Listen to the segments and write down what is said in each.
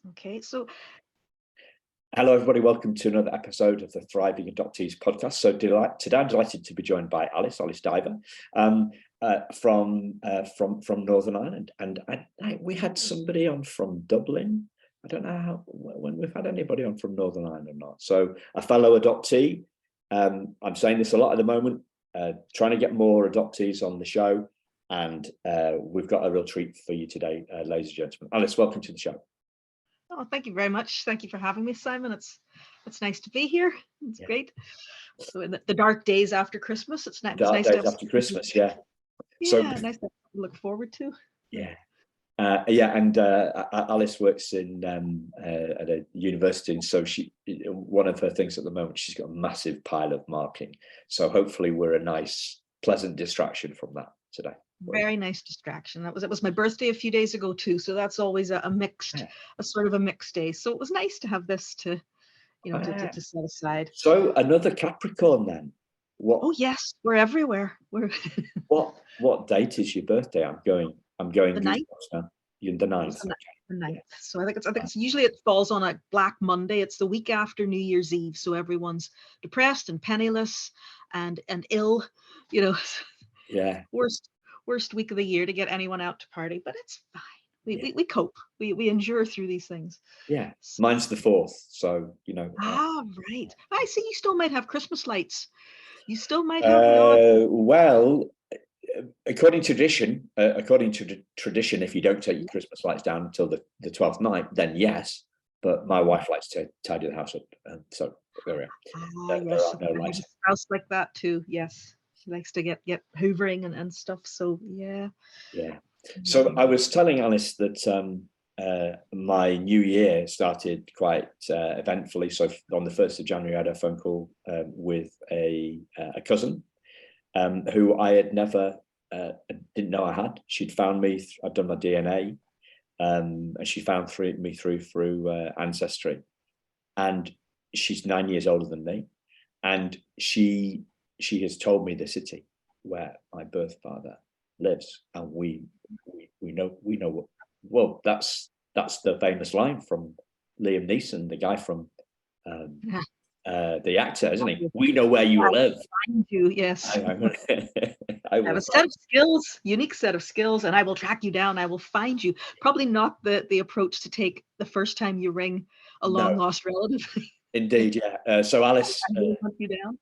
Okay, so Hello, everybody. Welcome to another episode of the Thriving Adoptees podcast. Today, I'm delighted to be joined by Alice Diver, from Northern Ireland, and we had somebody on from Dublin. I don't know when we've had anybody on from Northern Ireland or not. So, a fellow adoptee. I'm saying this a lot at the moment. Trying to get more adoptees on the show, and we've got a real treat for you today, ladies and gentlemen. Alice, welcome to the show. oh, thank you very much. Thank you for having me, Simon. It's nice to be here. It's great. So in the dark days after Christmas, it's nice. Dark Nice to days have after Christmas, yeah. So nice to look forward to. Yeah. And Alice works in at a university, and so one of her things at the moment, she's got a massive pile of marking. So hopefully we're a nice, pleasant distraction from that today. Very nice distraction. It was my birthday a few days ago too, so that's always a sort of a mixed day. So it was nice to have this to set aside. So another Capricorn then. What? Oh yes, we're everywhere. What date is your birthday? I'm going the 9th. Now. You're the 9th. The 9th. So I think it's usually it falls on a Black Monday. It's the week after New Year's Eve, so everyone's depressed and penniless and ill. Yeah. Worst week of the year to get anyone out to party, but it's fine. We cope. We endure through these things. Yeah. Mine's the 4th, so right. I see. You still might have Christmas lights. You still might have. Well, according to tradition, if you don't take your Christmas lights down until the 12th night, then yes. But my wife likes to tidy the house up, so there we are. There are no lights. A house like that too. Yes, she likes to get hoovering and stuff. So yeah. So I was telling Alice that my new year started quite eventfully. So on the 1st of January, I had a phone call with a cousin who I had never didn't know I had. She'd found me. I'd done my DNA, and she found me through Ancestry, and she's 9 years older than me, and she has told me the city where my birth father lives, and we know what. Well, that's the famous line from Liam Neeson, the guy from the actor, isn't he? We know where you live. Find you, yes. I have a set of skills, unique set of skills, and I will track you down. I will find you. Probably not the approach to take the first time you ring a long lost relative. Indeed, yeah. So Alice, hunt you down.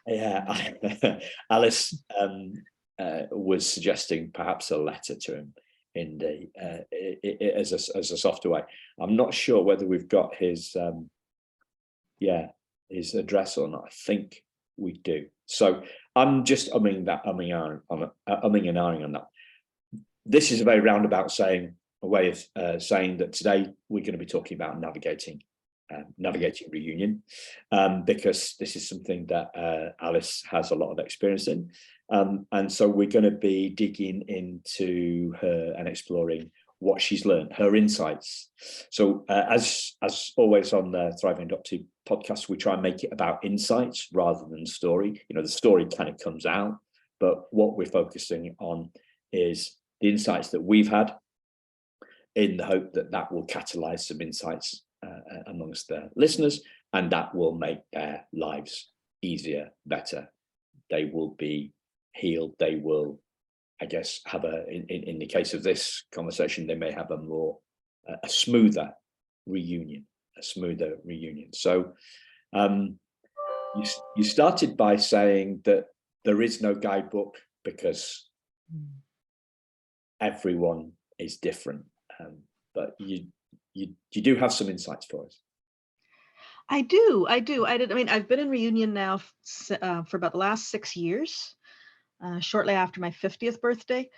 Yeah, Alice was suggesting perhaps a letter to him in the as a softer way. I'm not sure whether we've got his his address or not. I think we do. So I'm just umming and ahhing on that. This is a very roundabout way of saying that today we're going to be talking about navigating reunion, because this is something that Alice has a lot of experience in, and so we're going to be digging into her and exploring what she's learned, her insights. So as always on the Thriving Adoptee podcast, we try and make it about insights rather than story. The story kind of comes out, but what we're focusing on is the insights that we've had, in the hope that will catalyze some insights amongst the listeners, and that will make their lives easier, better. They will be healed. They will, I guess, have in the case of this conversation, they may have a smoother reunion. So you started by saying that there is no guidebook because everyone is different, but you do have some insights for us. I do. I mean, I've been in reunion now for about the last 6 years, shortly after my 50th birthday.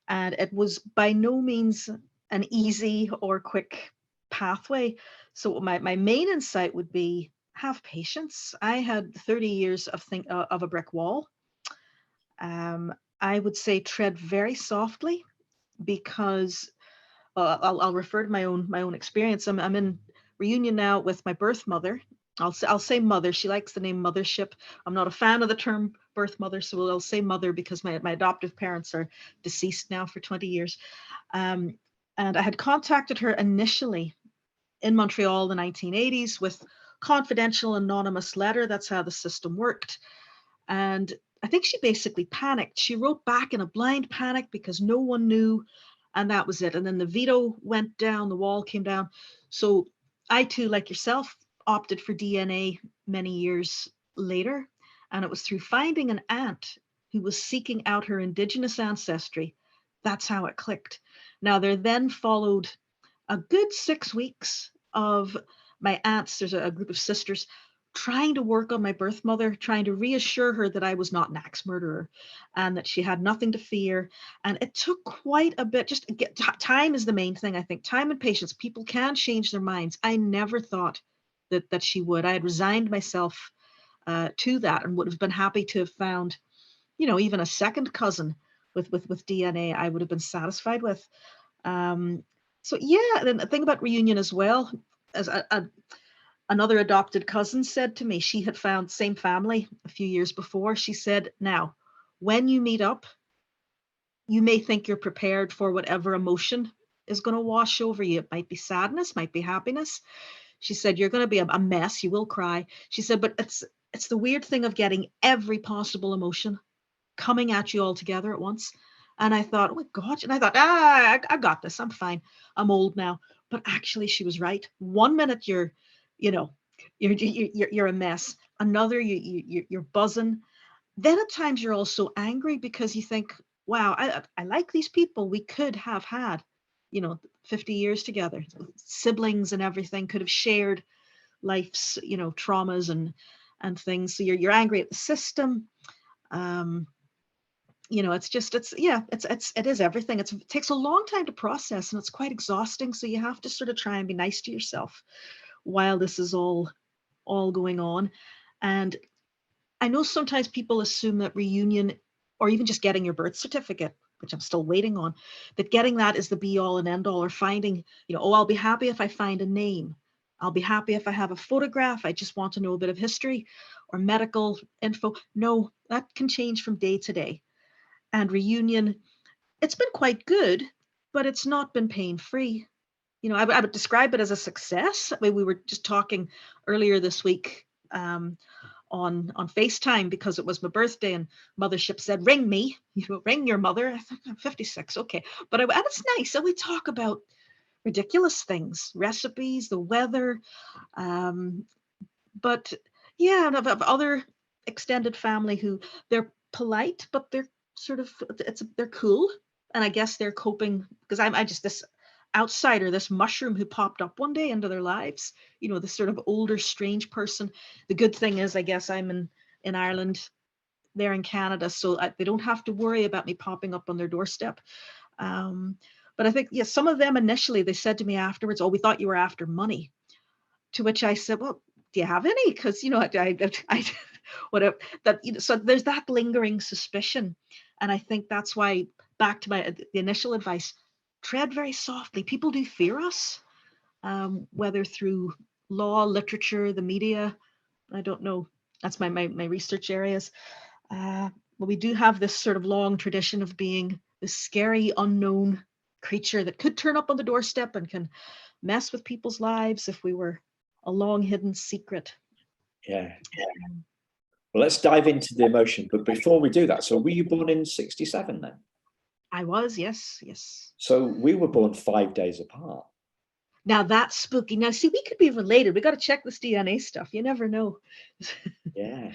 And it was by no means an easy or quick pathway. So my main insight would be have patience. I had 30 years of a brick wall. I would say tread very softly, because I'll refer to my own experience. I'm in reunion now with my birth mother. I'll say mother. She likes the name mothership. I'm not a fan of the term birth mother, so I'll say mother because my adoptive parents are deceased now for 20 years. And I had contacted her initially in Montreal, the 1980s, with confidential anonymous letter. That's how the system worked. And I think she basically panicked. She wrote back in a blind panic because no one knew, and that was it. And then the veto went down, the wall came down. So I too, like yourself, opted for DNA many years later. And it was through finding an aunt who was seeking out her Indigenous ancestry. That's how it clicked. Now, there then followed a good 6 weeks of my aunts, there's a group of sisters, trying to work on my birth mother, trying to reassure her that I was not an axe murderer and that she had nothing to fear. And it took quite a bit. Just get time is the main thing, I think. Time and patience. People can change their minds. I never thought that she would. I had resigned myself to that and would have been happy to have found, even a second cousin with DNA. I would have been satisfied with. Um, so yeah, then the thing about reunion as well, as another adopted cousin said to me, she had found same family a few years before. She said, now, when you meet up, you may think you're prepared for whatever emotion is going to wash over you. It might be sadness, might be happiness. She said, you're going to be a mess. You will cry. She said, but it's the weird thing of getting every possible emotion coming at you all together at once. And I thought, oh my God. And I thought, I got this. I'm fine. I'm old now. But actually, she was right. 1 minute you know, you're a mess. Another, you're buzzing. Then at times you're also angry because you think, wow, I like these people. We could have had, 50 years together, siblings and everything, could have shared life's, traumas and things. So you're angry at the system. Um, it is everything. It takes a long time to process and it's quite exhausting. So you have to sort of try and be nice to yourself while this is all going on. And I know sometimes people assume that reunion or even just getting your birth certificate, which I'm still waiting on, that getting that is the be all and end all, or finding, oh, I'll be happy if I find a name. I'll be happy if I have a photograph. I just want to know a bit of history or medical info. No, that can change from day to day. And reunion, it's been quite good, but it's not been pain free. I would describe it as a success. I mean, we were just talking earlier this week on FaceTime because it was my birthday, and mothership said, "Ring me, ring your mother." I thought, I'm 56, okay, and it's nice. And we talk about ridiculous things, recipes, the weather, um, but yeah, and of other extended family who they're polite, but they're sort of they're cool, and I guess they're coping because I just this outsider, this mushroom who popped up one day into their lives, this sort of older, strange person. The good thing is, I guess I'm in Ireland, they're in Canada, so they don't have to worry about me popping up on their doorstep. Um, but I think, yes, some of them initially, they said to me afterwards, "Oh, we thought you were after money." To which I said, "Well, do you have any?" Because I whatever that. So there's that lingering suspicion, and I think that's why, back to the initial advice, tread very softly. People do fear us, whether through law, literature, the media. I don't know. That's my research areas. But we do have this sort of long tradition of being this scary, unknown creature that could turn up on the doorstep and can mess with people's lives if we were a long hidden secret. Yeah. Well, let's dive into the emotion. But before we do that, so were you born in 67 then? I was, yes. So we were born 5 days apart. Now that's spooky. Now, see, we could be related. We got to check this DNA stuff. You never know. Yeah.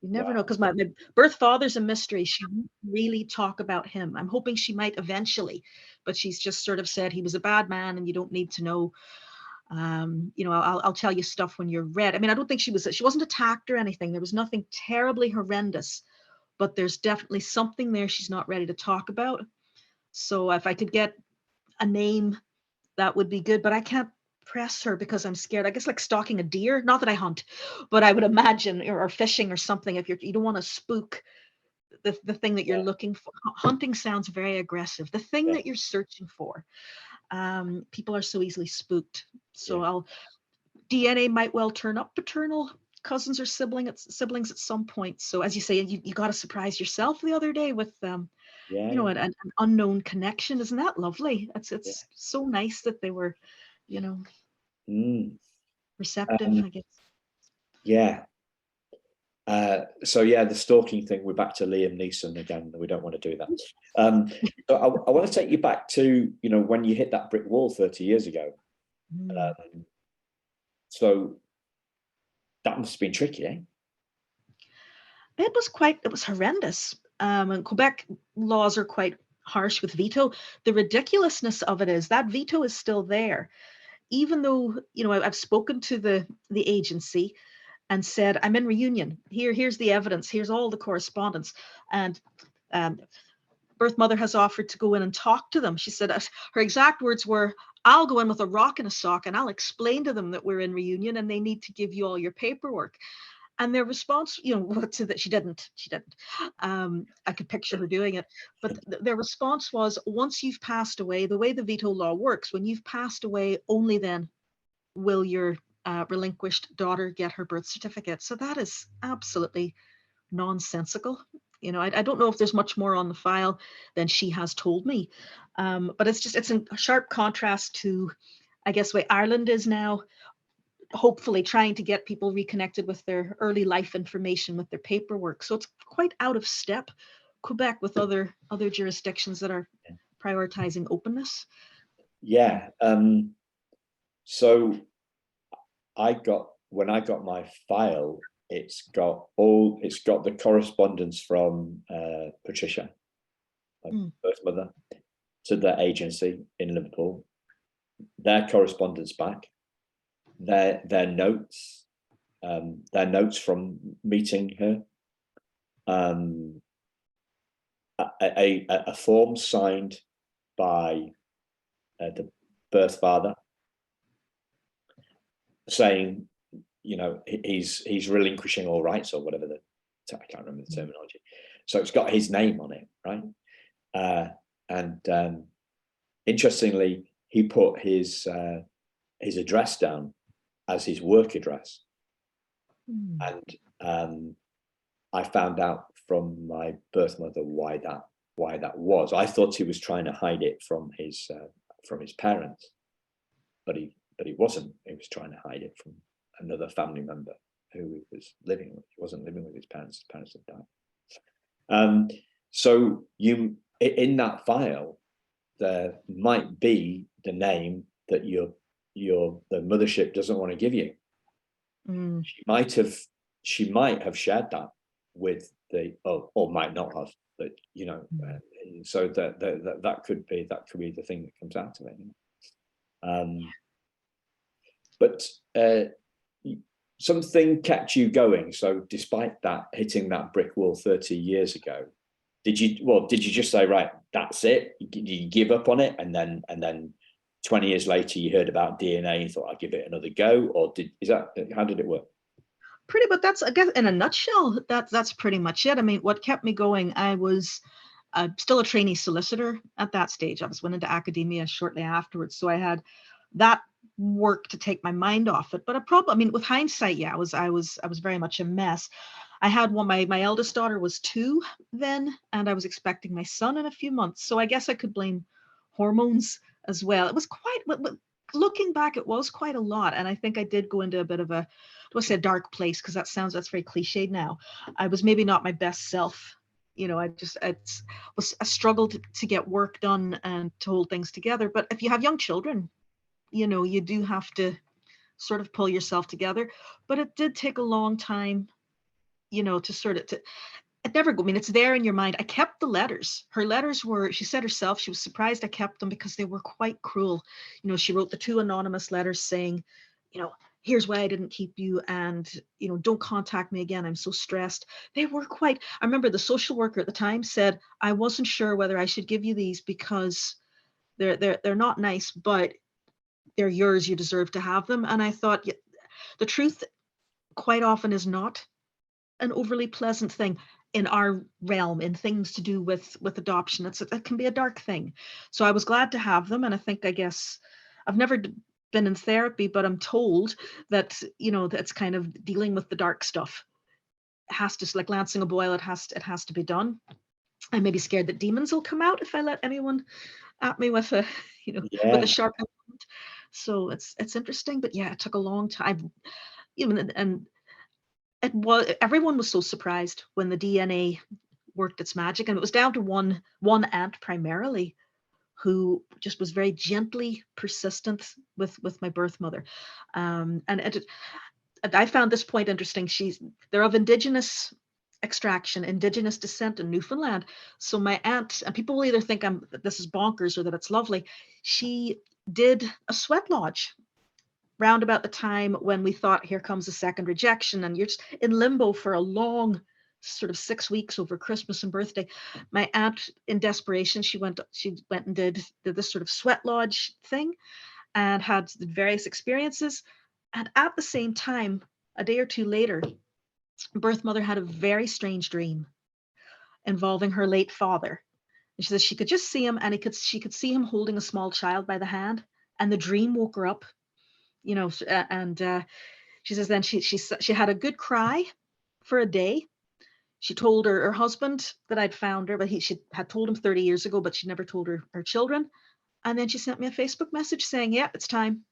You never know, because my birth father's a mystery. She won't really talk about him. I'm hoping she might eventually, but she's just sort of said he was a bad man and you don't need to know. I'll tell you stuff when you're ready. I mean, I don't think she wasn't attacked or anything. There was nothing terribly horrendous, but there's definitely something there she's not ready to talk about. So if I could get a name, that would be good, but I can't press her because I'm scared. I guess like stalking a deer, not that I hunt, but I would imagine, or fishing or something, if you don't want to spook the thing that you're looking for. Hunting sounds very aggressive. The thing that you're searching for. People are so easily spooked. So DNA might well turn up paternal cousins or siblings at some point. So as you say, you got to surprise yourself the other day with an unknown connection. Isn't that lovely? It's so nice that they were, you know. Mm. receptive, Um, I guess. yeah. So yeah, the stalking thing, we're back to Liam Neeson again. We don't want to do that. So I want to take you back to, when you hit that brick wall 30 years ago. Mm. Um, so that must have been tricky, eh? It was horrendous. And Quebec laws are quite harsh with veto. The ridiculousness of it is that veto is still there, even though, I've spoken to the agency and said, I'm in reunion. Here's the evidence. Here's all the correspondence. And um, birth mother has offered to go in and talk to them. She said her exact words were, I'll go in with a rock and a sock and I'll explain to them that we're in reunion and they need to give you all your paperwork. And their response, to that, she didn't. I could picture her doing it, but their response was, once you've passed away, the way the veto law works, when you've passed away, only then will your relinquished daughter get her birth certificate. So that is absolutely nonsensical. I don't know if there's much more on the file than she has told me, but it's in sharp contrast to, I guess, way Ireland is now, hopefully trying to get people reconnected with their early life information, with their paperwork. So it's quite out of step, Quebec, with other jurisdictions that are prioritizing openness. Yeah. So when I got my file, it's got the correspondence from Patricia, my birth mother, to the agency in Liverpool, their correspondence back, their notes, from meeting her, a form signed by the birth father saying, he's relinquishing all rights, or whatever I can't remember the terminology. So it's got his name on it, right? And interestingly, he put his address down as his work address. And I found out from my birth mother why that was. I thought he was trying to hide it from his parents, but he wasn't. He was trying to hide it from another family member who he was living with. He wasn't living with his parents. His parents had died. So in that file, there might be the name that the mothership doesn't want to give you. She might have shared that with or might not have, but so that could be the thing that comes out of it. But something kept you going. So despite that, hitting that brick wall 30 years ago, did you just say, right, that's it? Did you give up on it, and then 20 years later you heard about DNA and thought, I'll give it another go? Or how did it work? Pretty, but that's, I guess, in a nutshell, that's pretty much it. I mean, what kept me going, I was still a trainee solicitor at that stage. I went into academia shortly afterwards, so I had that work to take my mind off it. But I mean, with hindsight, yeah, I was very much a mess. I had my eldest daughter was 2 then, and I was expecting my son in a few months. So I guess I could blame hormones as well. It was quite, looking back, it was quite a lot. And I think I did go into a bit of I don't say a dark place, because that's very cliched now. I was maybe not my best self. I struggled to get work done and to hold things together. But if you have young children, you do have to sort of pull yourself together. But it did take a long time, to sort of, it never go. I mean, it's there in your mind. I kept the letters. Her letters were, she said herself, she was surprised I kept them because they were quite cruel. She wrote the 2 anonymous letters saying, here's why I didn't keep you, and, don't contact me again. I'm so stressed. They were I remember the social worker at the time said, I wasn't sure whether I should give you these because they're not nice, but they're yours. You deserve to have them. And I thought, yeah, the truth quite often is not an overly pleasant thing in our realm, in things to do with adoption. It can be a dark thing. So I was glad to have them. And I guess I've never been in therapy, but I'm told that, that's kind of dealing with the dark stuff. It has to, like lancing a boil, it has to be done. I may be scared that demons will come out if I let anyone at me with a, with a sharp implement. So it's interesting, but yeah, it took a long time. Even and it was everyone was so surprised when the DNA worked its magic, and it was down to one aunt primarily who just was very gently persistent with my birth mother. And I found this point interesting. They're of indigenous extraction, indigenous descent in Newfoundland. So my aunt, and people will either think this is bonkers or that it's lovely. She did a sweat lodge round about the time when we thought, here comes a second rejection, and you're just in limbo for a long sort of 6 weeks over Christmas and birthday. My aunt, in desperation, she went and did this sort of sweat lodge thing and had various experiences. And at the same time, a day or two later, birth mother had a very strange dream involving her late father. And she says she could just see him, and she could see him holding a small child by the hand. And the dream woke her up, and she says then she had a good cry for a day. She told her husband that I'd found her, but she had told him 30 years ago, but she never told her children. And then she sent me a Facebook message saying, "Yeah, it's time."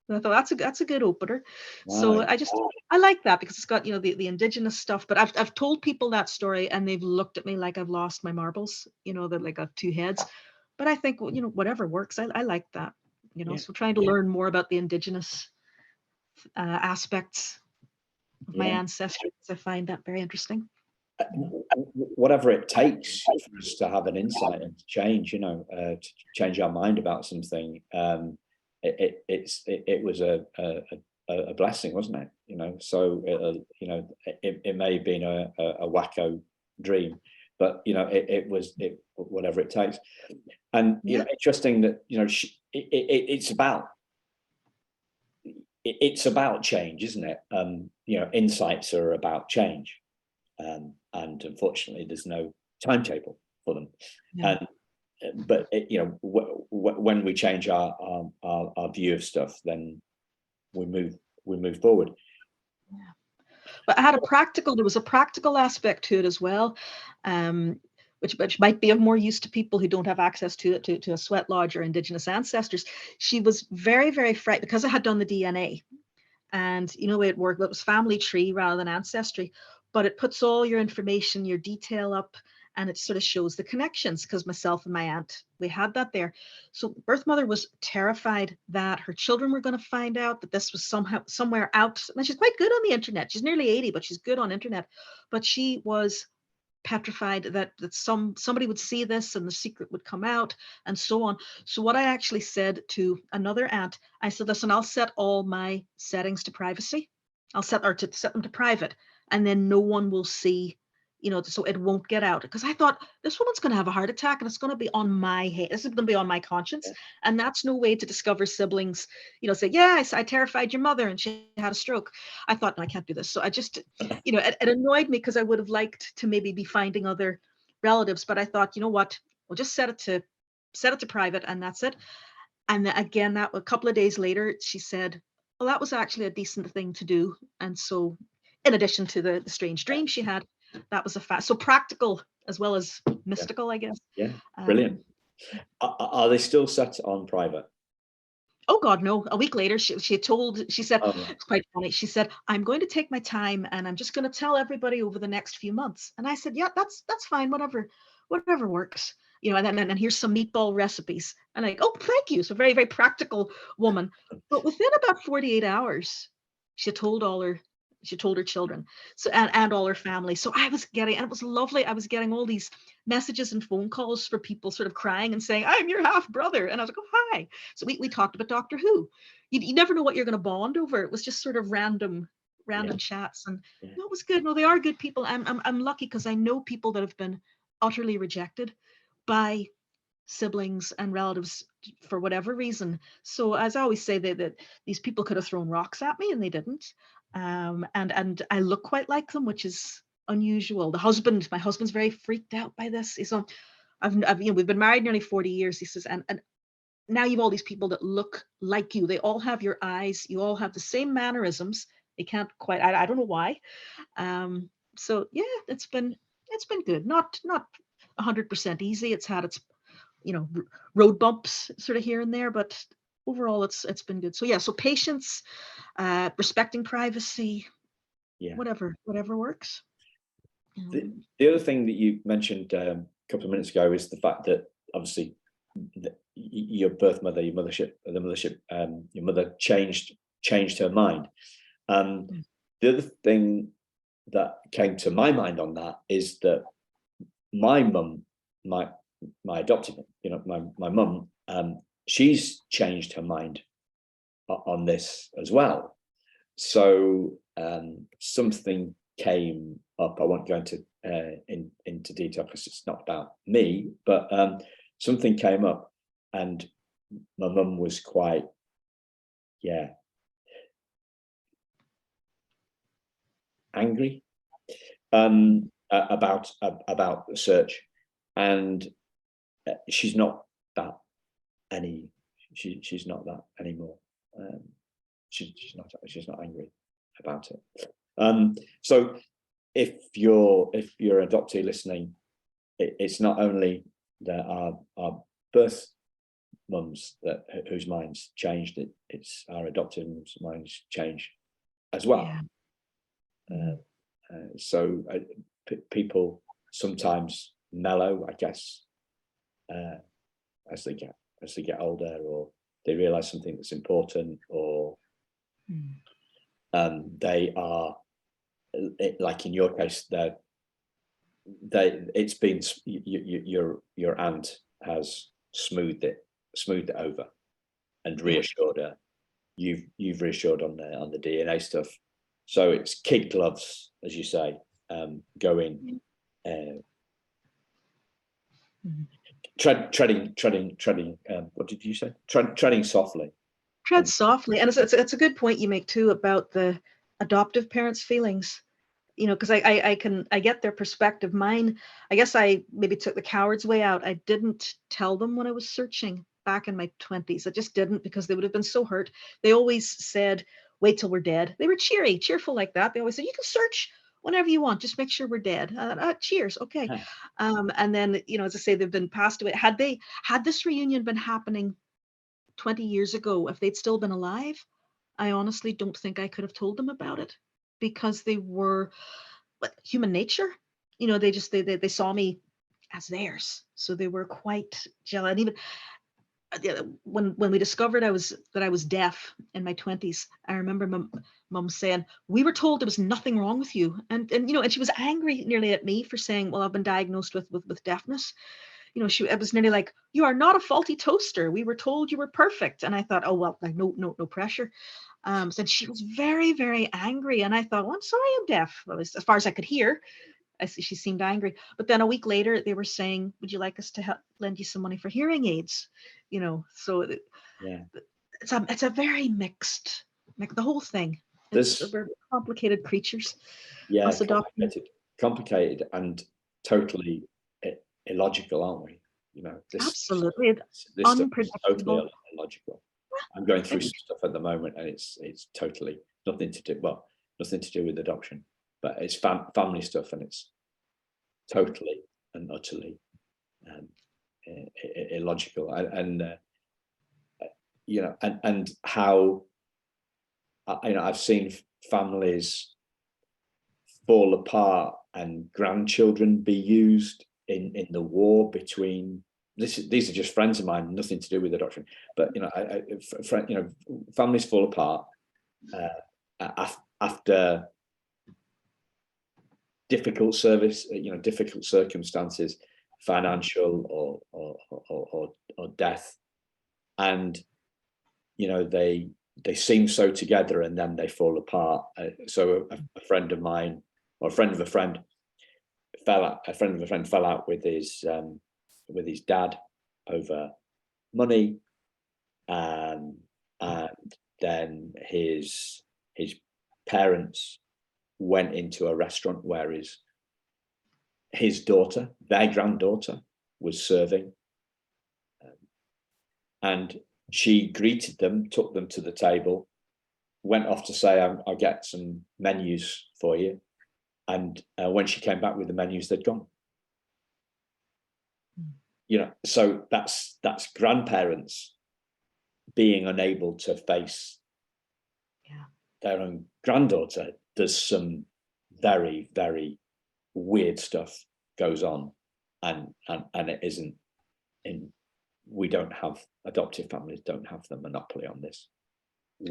And I thought that's a good opener. So Right. I like that because it's got the indigenous stuff. But I've told people that story and they've looked at me like I've lost my marbles. That like got two heads. But I think whatever works. I like that. Yeah. So trying to learn more about the indigenous aspects of my Yeah. ancestry. I find that very interesting. Whatever it takes for us to have an insight and to change, to change our mind about something, it was a blessing, wasn't it? So it may have been a wacko dream, but whatever it takes. And Yeah. interesting that it's about change, isn't it? Insights are about change. And unfortunately, there's no timetable for them. Yeah. But when we change our view of stuff, then we move forward. Yeah. But there was a practical aspect to it as well, which might be of more use to people who don't have access to a sweat lodge or indigenous ancestors. She was very, very frightened because I had done the DNA. And the way it worked, it was family tree rather than ancestry, but it puts all your information, your detail up, and it sort of shows the connections because myself and my aunt, we had that there. So birth mother was terrified that her children were going to find out that this was somewhere out. And she's quite good on the internet. She's nearly 80, but she's good on internet. But she was petrified that somebody would see this and the secret would come out and so on. So what I actually said to another aunt, I said, listen, I'll set all my settings to privacy. I'll set them to private, and then no one will see, so it won't get out. Because I thought this woman's going to have a heart attack and it's going to be on my head. This is going to be on my conscience. And that's no way to discover siblings, say, yeah, I terrified your mother and she had a stroke. I thought, no, I can't do this. So I just, it annoyed me because I would have liked to maybe be finding other relatives. But I thought, you know what, we'll just set it to private and that's it. And again, that a couple of days later, she said, well, that was actually a decent thing to do. And so in addition to the strange dream she had, that was a fact. So practical as well as mystical, I guess. Yeah, brilliant. Are they still set on private? Oh God, no. A week later, she said, Oh, it's quite funny. She said, I'm going to take my time and I'm just going to tell everybody over the next few months. And I said, yeah, that's fine. Whatever works. And then here's some meatball recipes. And I go, oh, thank you. So very, very practical woman. But within about 48 hours, she told her children, so and all her family. So and it was lovely. I was getting all these messages and phone calls for people sort of crying and saying, I'm your half brother. And I was like, oh, hi. So we talked about Doctor Who. You never know what you're going to bond over. It was just sort of random chats. And no, it was good. No, they are good people. I'm lucky because I know people that have been utterly rejected by siblings and relatives for whatever reason. So as I always say, that these people could have thrown rocks at me and they didn't. And I look quite like them, which is unusual. My husband's very freaked out by this. He's on, we've been married nearly 40 years. He says, and now you've all these people that look like you. They all have your eyes. You all have the same mannerisms. They can't quite. I don't know why. So yeah, it's been good. Not 100% easy. It's had its road bumps sort of here and there, but overall it's been good. So yeah, so patience, respecting privacy, Yeah. whatever works. The, Um, the other thing that you mentioned a couple of minutes ago is the fact that obviously your birth mother, your mother changed her mind. And mm, the other thing that came to my mind on that is that my mum, my adopted, my mum, she's changed her mind on this as well. So something came up. I won't go into detail because it's not about me, but something came up, and my mum was quite, yeah, angry about the search, and she's not that any. She's not that anymore. Um, she's not angry about it. So if you're an adoptee listening, it's not only that our birth mums whose minds changed, it's our adopted mums' minds change as well. yeah. Uh, Mhm. so people sometimes mellow, I guess, uh, as they get older, or they realize something that's important, or Mm. they are, like in your case, it's been your aunt has smoothed it over and Yeah. reassured her. You've reassured on the DNA stuff. So it's kid gloves, as you say, going, Yeah. uh, Mhm. treading. What did you say? Treading softly. Tread softly, and it's a good point you make too about the adoptive parents' feelings. You know, because I get their perspective. Mine, I guess I maybe took the coward's way out. I didn't tell them when I was searching back in my 20s. I just didn't, because they would have been so hurt. They always said, "Wait till we're dead." They were cheerful like that. They always said, "You can search whenever you want, just make sure we're dead." Cheers, okay. Yeah. And then, as I say, they've been passed away. Had this reunion been happening 20 years ago, if they'd still been alive, I honestly don't think I could have told them about it, because they were, but human nature, they saw me as theirs, so they were quite jealous. And even when we discovered I was deaf in my 20s, I remember mum saying, "We were told there was nothing wrong with you," and she was angry nearly at me for saying, "Well, I've been diagnosed with deafness." It was nearly like, "You are not a faulty toaster. We were told you were perfect." And I thought, oh well, like, no pressure. So she was very, very angry, and I thought, well, I'm sorry, I'm deaf. Well, as far as I could hear, she seemed angry. But then a week later, they were saying, "Would you like us to lend you some money for hearing aids?" So Yeah. it's a very mixed, like the whole thing. There's We're complicated creatures, Yeah, us adopting. complicated and totally illogical, aren't we? Absolutely, it's This stuff is totally unpredictable. illogical. I'm going through It, some stuff at the moment, and it's totally nothing to do with adoption, but it's family stuff, and it's totally and utterly um, illogical, and how I've seen families fall apart and grandchildren be used in the war between these are just friends of mine, nothing to do with adoption, but families fall apart after difficult circumstances, financial or death, and they seem so together, and then they fall apart. So a friend of mine, or a friend of a friend, fell out with his dad over money, and then his parents went into a restaurant where his daughter, their granddaughter, was serving, and she greeted them, took them to the table, went off to say, "I'll get some menus for you." And when she came back with the menus, they'd gone. So that's grandparents being unable to face Yeah. their own granddaughter, there's some very, very weird stuff goes on, and it isn't in. We don't have adoptive families don't have the monopoly on this.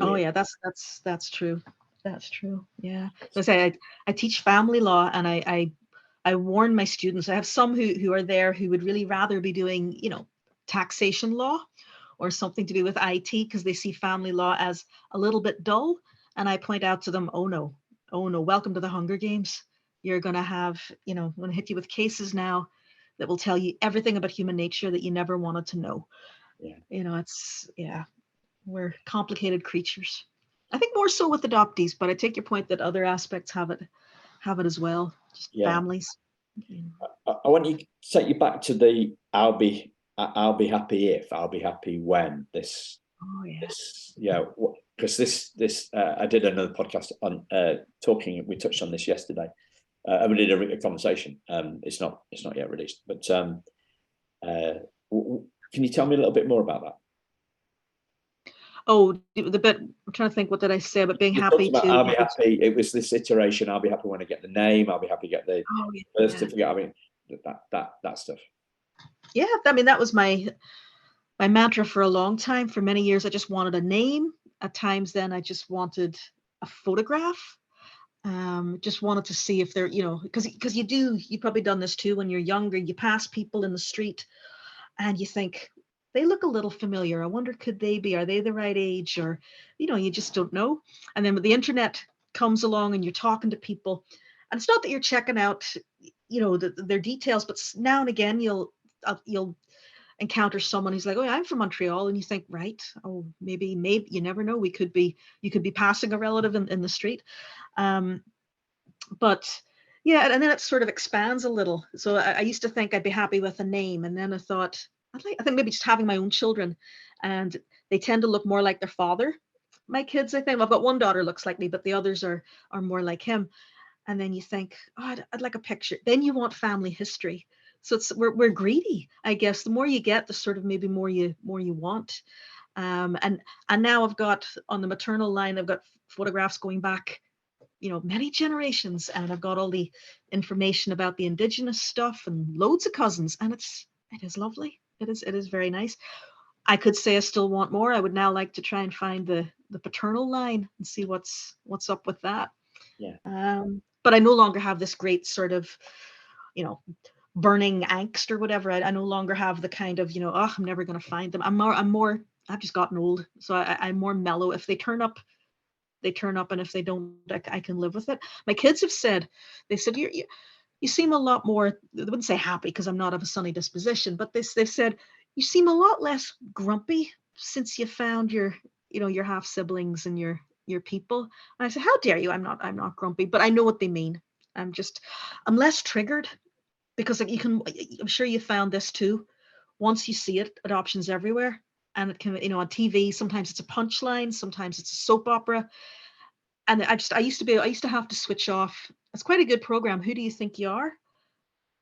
Oh Weird. yeah, that's true. That's true. Yeah. So I say I teach family law, and I warn my students. I have some who are there who would really rather be doing, taxation law or something to do with IT, because they see family law as a little bit dull. And I point out to them, oh no, welcome to the Hunger Games. You're gonna have, I'm gonna hit you with cases now that will tell you everything about human nature that you never wanted to know. Yeah. It's yeah, we're complicated creatures. I think more so with adoptees, but I take your point that other aspects have it as well. Just Yeah. families. I want you to take you back to the I'll be happy if, I'll be happy when, this Oh yeah. because this I did another podcast on talking. We touched on this yesterday. We did a conversation. It's not yet released, but can you tell me a little bit more about that? Oh, the bit, I'm trying to think, what did I say about being You talked happy about to, I'll be happy. It was this iteration. I'll be happy when I get the name. I'll be happy to get the oh birth yeah. certificate. I mean, that stuff. Yeah, I mean that was my mantra for a long time. For many years I just wanted a name. At times then I just wanted a photograph. Just wanted to see if they're, because you've probably done this too when you're younger. You pass people in the street and you think they look a little familiar. I wonder, could they be? Are they the right age? Or, you just don't know. And then when the internet comes along and you're talking to people, and it's not that you're checking out, their details, but now and again you'll encounter someone who's like, "Oh, I'm from Montreal," and you think, right? Oh, maybe you never know. You could be passing a relative in the street. Um, but yeah, and then it sort of expands a little. So I used to think I'd be happy with a name, and then I thought I think maybe just having my own children, and they tend to look more like their father. My kids, I think, I've got one daughter looks like me, but the others are more like him. And then you think, oh, I'd like a picture. Then you want family history. So we're greedy, I guess. The more you get, the sort of maybe more you want. And now I've got on the maternal line, I've got photographs going back, many generations, and I've got all the information about the indigenous stuff and loads of cousins, and it is lovely. It is very nice. I could say I still want more. I would now like to try and find the paternal line and see what's up with that. Yeah. But I no longer have this great sort of, you know, burning angst or whatever. I no longer have the kind of, oh, I'm never going to find them. I've just gotten old. So I'm more mellow. If they turn up, they turn up. And if they don't, I can live with it. My kids have said, you seem a lot more, they wouldn't say happy because I'm not of a sunny disposition, but they've said, you seem a lot less grumpy since you found your half siblings and your people. And I said, how dare you? I'm not grumpy, but I know what they mean. I'm less triggered because like I'm sure you found this too. Once you see it, adoptions everywhere. And it can, on TV, sometimes it's a punchline, sometimes it's a soap opera. And I used to have to switch off. It's quite a good program. Who do you think you are?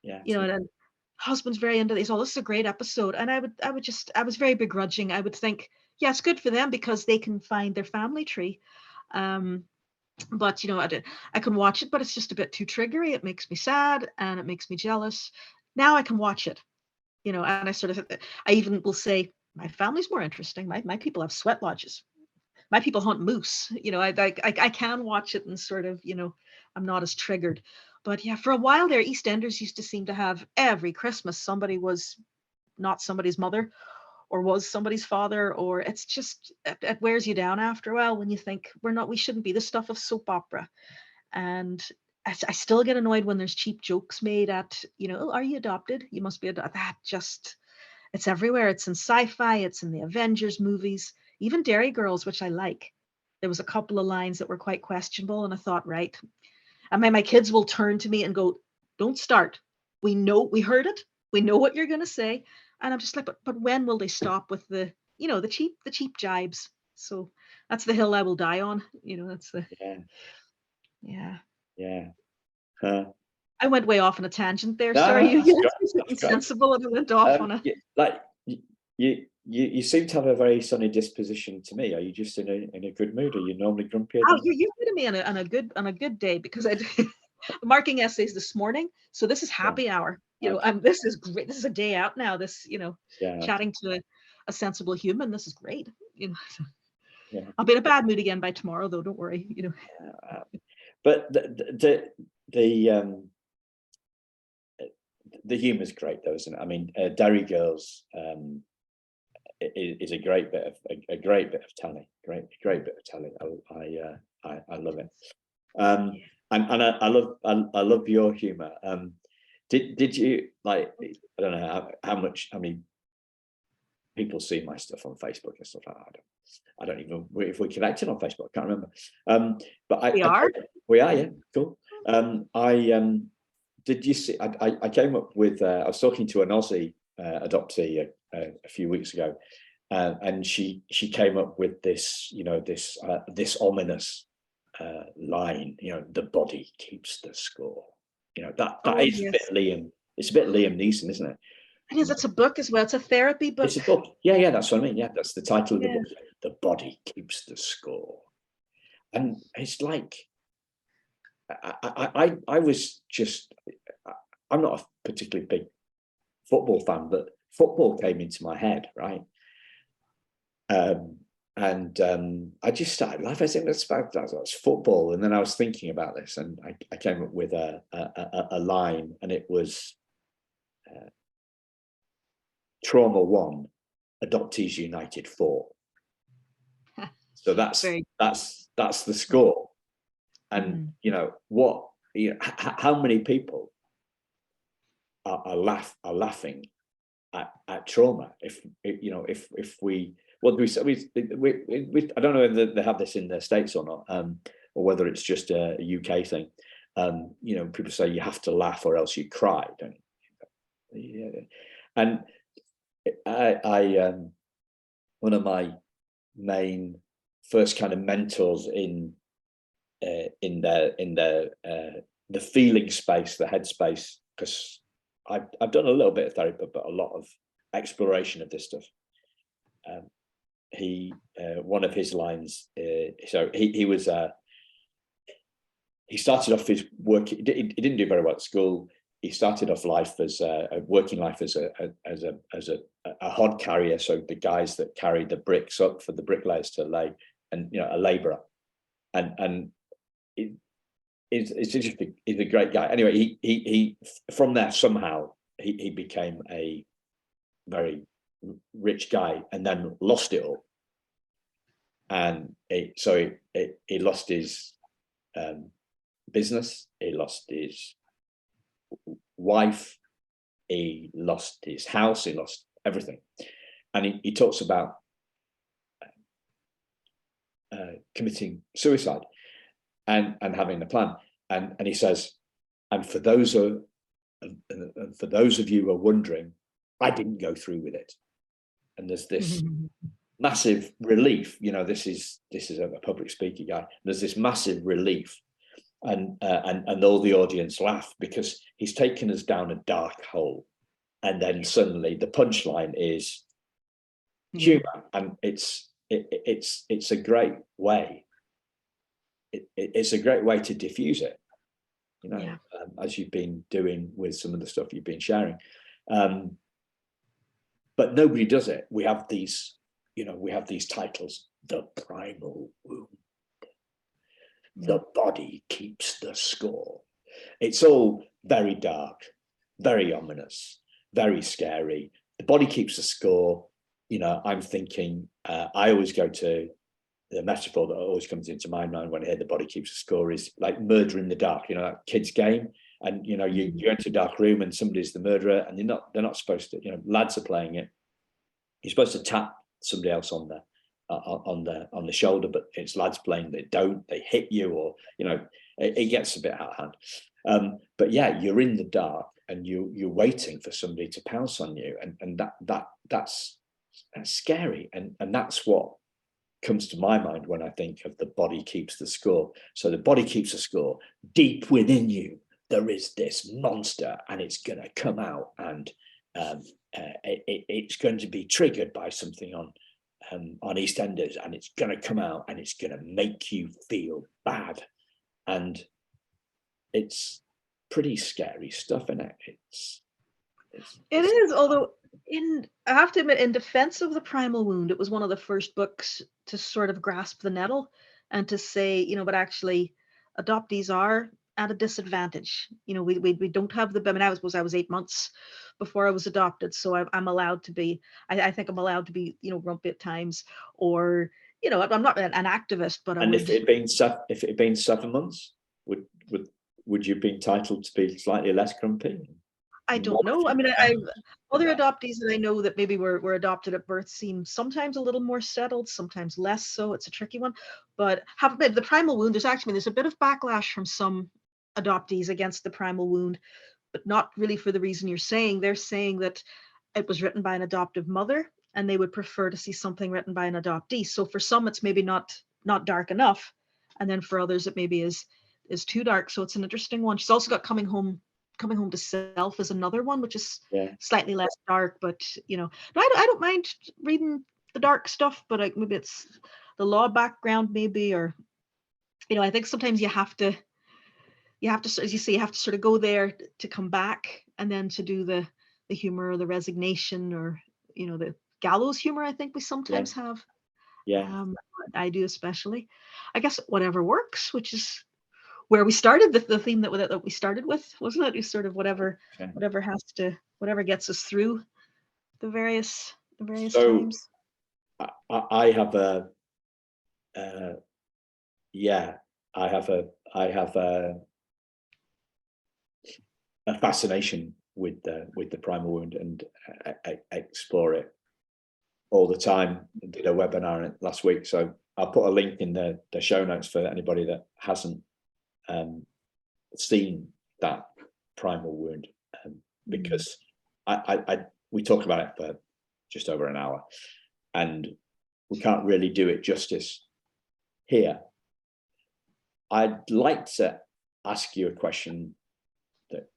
Yeah. And husband's very into this. Oh, this is a great episode. And I was very begrudging. I would think, yeah, it's good for them because they can find their family tree. Um, but I can watch it, but it's just a bit too triggery. It makes me sad and it makes me jealous. Now I can watch it, and I even will say, my family's more interesting. My people have sweat lodges. My people hunt moose. I can watch it and sort of, I'm not as triggered. But yeah, for a while there, EastEnders used to seem to have every Christmas somebody was not somebody's mother or was somebody's father, or it's just it wears you down after a while when you think we shouldn't be the stuff of soap opera. And I still get annoyed when there's cheap jokes made at, oh, are you adopted? You must be adopted. That just, it's everywhere. It's in sci-fi, it's in the Avengers movies, even Dairy Girls, which I like. There was a couple of lines that were quite questionable, and I thought, right. And my kids will turn to me and go, don't start. We heard it. We know what you're gonna say. And I'm just like, but when will they stop with the cheap jibes? So that's the hill I will die on. That's the Yeah. yeah. Yeah. I went way off on a tangent there. Sorry, No, you that's asked great. me That's something great. sensible and I went off on a Like you You seem to have a very sunny disposition to me. Are you just in a good mood? Are you normally grumpier Oh, than? you're good to me on a good day, because I did marking essays this morning. So this is Yeah. happy hour. Okay. This is great. This is a day out now. Yeah. Okay. Chatting to a sensible human. This is great. Yeah. I'll be in a bad mood again by tomorrow, though. Don't worry. But the humour is great, though, isn't it? I mean, Derry Girls is a great bit of telly. Great bit of telly. I love it. And I love your humour. Did you like? I don't know how many people see my stuff on Facebook and stuff like that. I don't even if we're connected on Facebook. I can't remember. But We are. we are, yeah, cool. Did you see? I came up with. I was talking to an Aussie adoptee a few weeks ago, and she came up with this, this ominous line. The body keeps the score. That Oh, is a bit yes. Liam. It's a bit Liam Neeson, isn't it? It is. It's a book as well. It's a therapy book. It's a book. Yeah, that's what I mean. Yeah, that's the title of the Yeah. book. The body keeps the score, and it's like I was just. I'm not a particularly big football fan, but football came into my head, right? I just started laughing. I think that's football, and then I was thinking about this, and I came up with a line, and it was Trauma 1, Adoptees United 4. So that's the score, and how many people are laughing at trauma? If we I don't know whether they have this in the States or not, or whether it's just a UK thing. People say you have to laugh or else you cry, don't you? Yeah. And I one of my main first kind of mentors in the feeling space, the headspace, because I've done a little bit of therapy, but a lot of exploration of this stuff. One of his lines. So he started off his work. He didn't do very well at school. He started off life as a working life as a hod carrier. So the guys that carry the bricks up for the bricklayers to lay, and a labourer, and he's a great guy. Anyway, he from there somehow he became a very rich guy, and then lost it all. And he lost his business, he lost his wife, he lost his house, he lost everything. And he talks about committing suicide and having a plan. And he says, and for those of you who are wondering, I didn't go through with it. And there's this massive relief. This is a public speaker guy. There's this massive relief, and all the audience laugh because he's taken us down a dark hole, and then suddenly the punchline is humor, and it's a great way. It's a great way to diffuse it, as you've been doing with some of the stuff you've been sharing. But nobody does it. We have these titles: the primal wound, the body keeps the score. It's all very dark, very ominous, very scary. The body keeps the score. I'm thinking, I always go to the metaphor that always comes into my mind when I hear the body keeps the score is like murder in the dark, that kid's game. And you enter a dark room and somebody's the murderer, and they're not supposed to, lads are playing it. You're supposed to tap somebody else on the shoulder, but it's lads playing. They hit you, or it gets a bit out of hand. But yeah, you're in the dark and you're waiting for somebody to pounce on you, and that's scary, and that's what comes to my mind when I think of the body keeps the score. So the body keeps the score. Deep within you, there is this monster, and it's going to come out and it's going to be triggered by something on EastEnders, and it's going to come out and it's going to make you feel bad, and it's pretty scary stuff, isn't it? It is, although I have to admit, in defense of The Primal Wound, it was one of the first books to sort of grasp the nettle and to say, but actually adoptees are at a disadvantage. We don't have the, I mean, I was 8 months before I was adopted, so I'm allowed to be, I think I'm allowed to be, grumpy at times, or, I'm not an activist, but I And would. if it had been 7 months, would you be entitled to be slightly less grumpy? I don't know. I mean, other adoptees that I know that maybe were adopted at birth seem sometimes a little more settled, sometimes less so. It's a tricky one. But the Primal Wound, there's a bit of backlash from some adoptees against the Primal Wound, but not really for the reason you're saying. They're saying that it was written by an adoptive mother, and they would prefer to see something written by an adoptee. So for some, it's maybe not dark enough, and then for others, it maybe is too dark. So it's an interesting one. She's also got Coming Home to Self is another one, which is slightly less dark, but no, I don't mind reading the dark stuff, but maybe it's the law background, maybe, or I think sometimes you have to, as you say, you have to sort of go there to come back, and then to do the humor or the resignation, or the gallows humor. I think we sometimes have. I do, especially, I guess, whatever works, which is where we started, the theme that we started with, wasn't it? Is sort of whatever gets us through the various times. I have a fascination with the Primal Wound, and I explore it all the time. I did a webinar on it last week, so I'll put a link in the show notes for anybody that hasn't seen that Primal Wound, because we talked about it for just over an hour, and we can't really do it justice here. I'd like to ask you a question that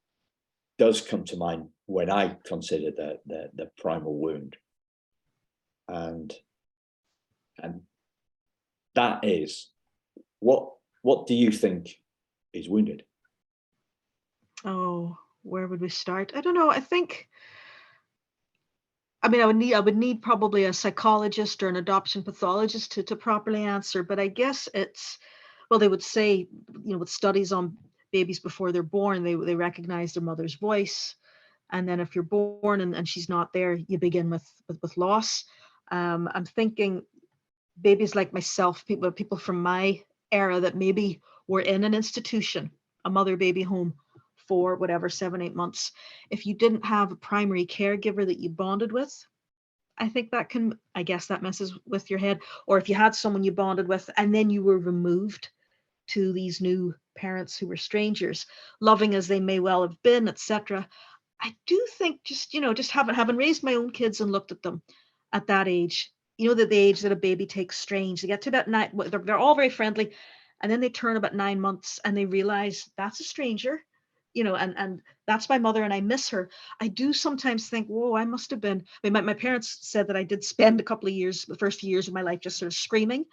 does come to mind when I consider the Primal Wound, and that is, what do you think is wounded? Oh, where would we start? I don't know. I think, I would need probably a psychologist or an adoption pathologist to properly answer, but I guess it's, well, they would say, with studies on babies before they're born, they recognize their mother's voice, and then if you're born and she's not there, you begin with loss. I'm thinking babies like myself, people from my era that maybe were in an institution, a mother baby home, for whatever, 7-8 months. If you didn't have a primary caregiver that you bonded with, I think that messes with your head. Or if you had someone you bonded with and then you were removed to these new parents who were strangers, loving as they may well have been, etc. I do think, just having raised my own kids and looked at them at that age, that the age that a baby takes strange. They get to about 9, they're all very friendly, and then they turn about 9 months and they realize that's a stranger, and that's my mother and I miss her. I do sometimes think, whoa, I must have been, my parents said that I did spend a couple of years, the first few years of my life, just sort of screaming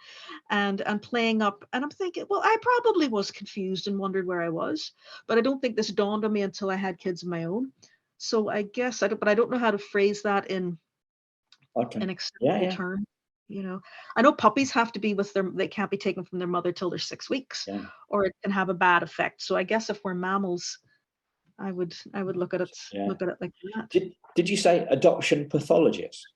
and playing up. And I'm thinking, well, I probably was confused and wondered where I was, but I don't think this dawned on me until I had kids of my own. So I guess but I don't know how to phrase that in an acceptable term. I know puppies have to be they can't be taken from their mother till they're 6 weeks, or it can have a bad effect. So I guess if we're mammals, I would look at it like that. Did you say adoption pathologist?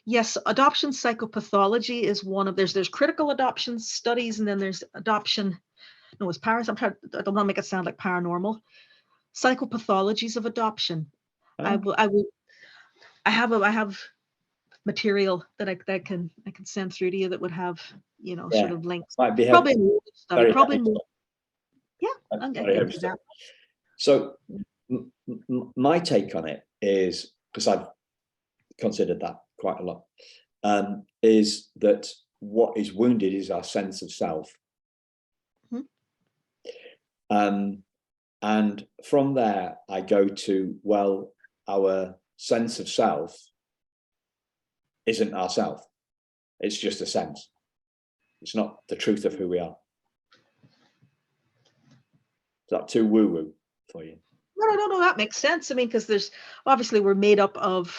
Yes, adoption psychopathology is one of, there's critical adoption studies, and then there's adoption. No, it's I don't want to make it sound like paranormal. Psychopathologies of adoption. I have material that I can send through to you that would have sort of links. Might be probably helpful. more study, probably more. Yeah, I can do that. So my take on it is, because I've considered that quite a lot, is that what is wounded is our sense of self. And from there, I go to, well, our sense of self isn't ourself. It's just a sense. It's not the truth of who we are. Is that too woo-woo for you? No, that makes sense. I mean, because there's obviously we're made up of,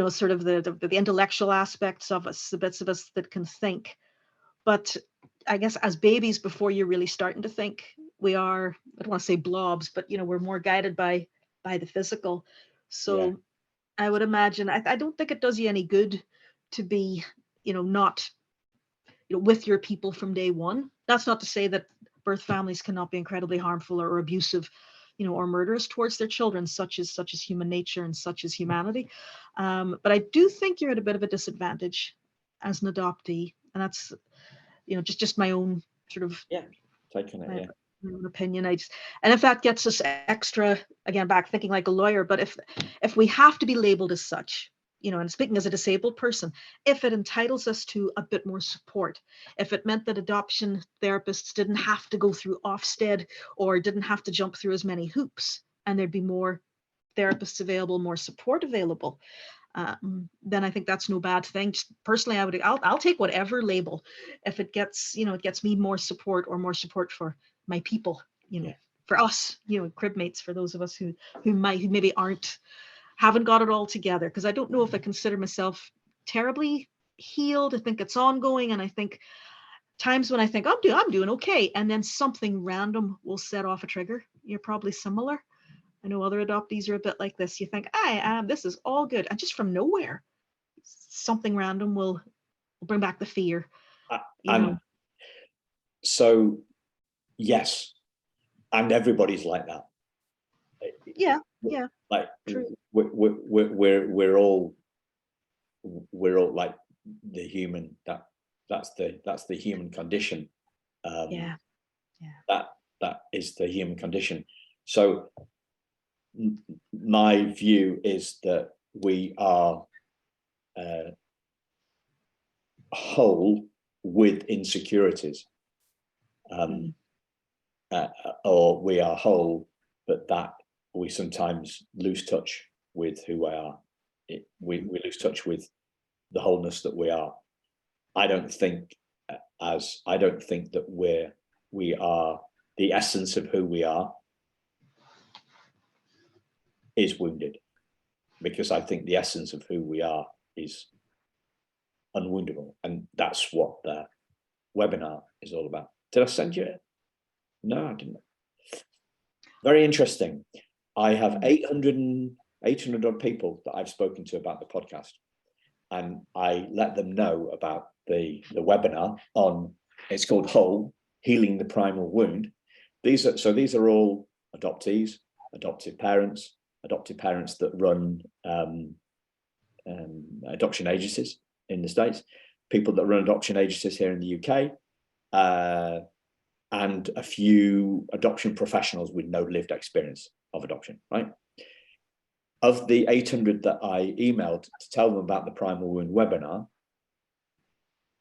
sort of the intellectual aspects of us, the bits of us that can think. But I guess as babies, before you're really starting to think, we are, I don't want to say blobs, but we're more guided by the physical. Yeah. So I would imagine, I don't think it does you any good to be, not, with your people from day one. That's not to say that birth families cannot be incredibly harmful or abusive, or murderous towards their children, such as human nature and such as humanity. But I do think you're at a bit of a disadvantage as an adoptee, and that's, just my own sort of taking it. my own opinion. And if that gets us extra, again, back thinking like a lawyer, but if we have to be labeled as such, and speaking as a disabled person, if it entitles us to a bit more support, if it meant that adoption therapists didn't have to go through Ofsted or didn't have to jump through as many hoops, and there'd be more therapists available, more support available, then I think that's no bad thing. Just personally, I'll take whatever label if it gets, it gets me more support or more support for my people, for us, crib mates, for those of us who maybe haven't got it all together. Because I don't know if I consider myself terribly healed. I think it's ongoing, and I think times when I think I'm doing okay, and then something random will set off a trigger. You're probably similar. I know other adoptees are a bit like this. You think, this is all good, and just from nowhere, something random will bring back the fear. And so, yes, and everybody's like that. Yeah. Like True. we're all like the human. That's the human condition. That is the human condition. So my view is that we are whole with insecurities, or we are whole, but that we sometimes lose touch with who we are. We lose touch with the wholeness that we are. I don't think that we are the essence of who we are is wounded, because I think the essence of who we are is unwoundable, and that's what the webinar is all about. Did I send you it? No, I didn't. Very interesting. I have 800 odd people that I've spoken to about the podcast, and I let them know about the webinar on, it's called Whole, Healing the Primal Wound. These are all adoptees, adoptive parents that run adoption agencies in the States, people that run adoption agencies here in the UK, and a few adoption professionals with no lived experience of adoption, right? Of the 800 that I emailed to tell them about the Primal Wound webinar,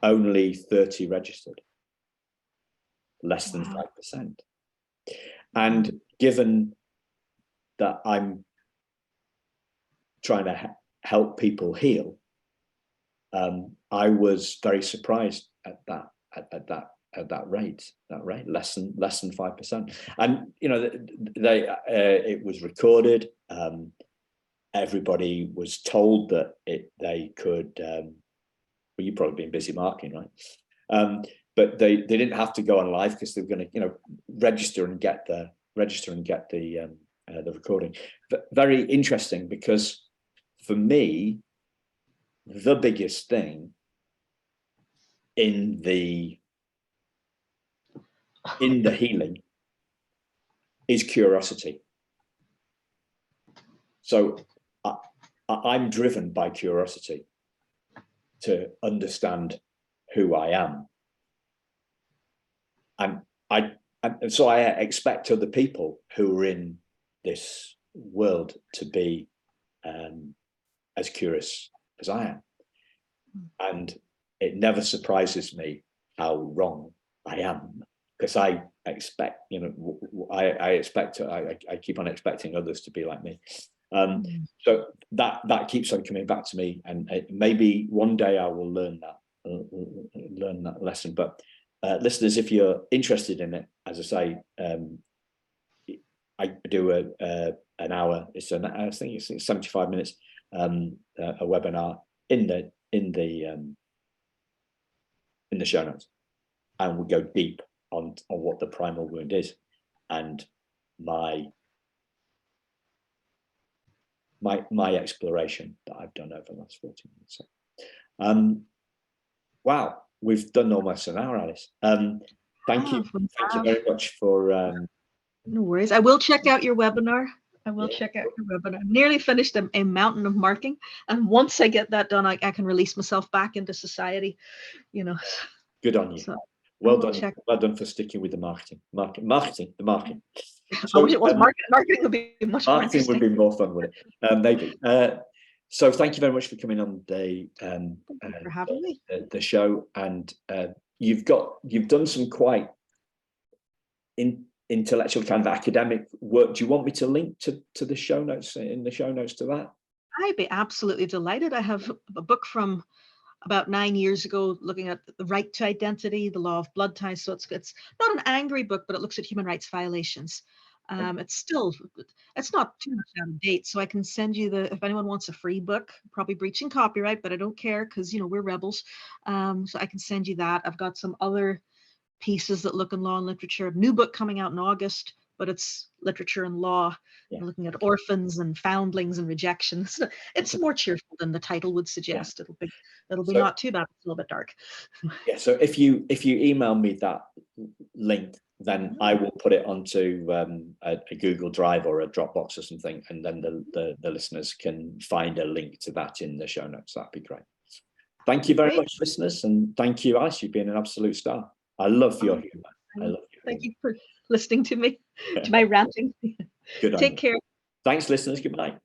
only 30 registered, less than 5%. And given that I'm trying to help people heal, I was very surprised at that rate, less than 5%. And it was recorded. Everybody was told that they could. Well, you've probably been busy marketing, right? But they didn't have to go on live, because they were going to, register and get the recording. But very interesting, because for me, the biggest thing in the healing is curiosity. So I'm driven by curiosity to understand who I am, and so I expect other people who are in this world to be as curious as I am. And it never surprises me how wrong I am, because I expect, I keep on expecting others to be like me. So that keeps on coming back to me, and maybe one day I will learn that lesson. But listeners, if you're interested in it, as I say, I do an hour. I think it's 75 minutes. A webinar in the show notes, and we go deep on what the primal wound is, and my exploration that I've done over the last 14 minutes. So, wow, we've done almost an hour, Alice. Thank you very much for. No worries. I will check out your webinar. Check out your webinar. I'm nearly finished a mountain of marking, and once I get that done, I can release myself back into society. Good on you. So, well done for sticking with the marketing. So, I wish it was marketing would be much more interesting. Marketing would be more fun, would it? Maybe. So thank you very much for coming on for having me. The show, and you've done some quite intellectual kind of academic work. Do you want me to link to the show notes, in the show notes, to that? I'd be absolutely delighted. I have a book from about 9 years ago looking at the right to identity, the law of blood ties. So it's not an angry book, but it looks at human rights violations. It's not too much out of date, so I can send you if anyone wants a free book, probably breaching copyright, but I don't care because we're rebels. So I can send you that. I've got some other pieces that look in law and literature. A new book coming out in August, but it's literature and law, looking at orphans and foundlings and rejections. It's more cheerful than the title would suggest. It'll be not too bad. It's a little bit dark. Yeah. So if you email me that link, then I will put it onto a Google Drive or a Dropbox or something, and then the listeners can find a link to that in the show notes. That'd be great. Thank you very much, listeners, and thank you, Alice. You've been an absolute star. I love your humor. I love you. Thank you for listening to me, to my ranting. Good. Take care. Thanks, listeners. Good night.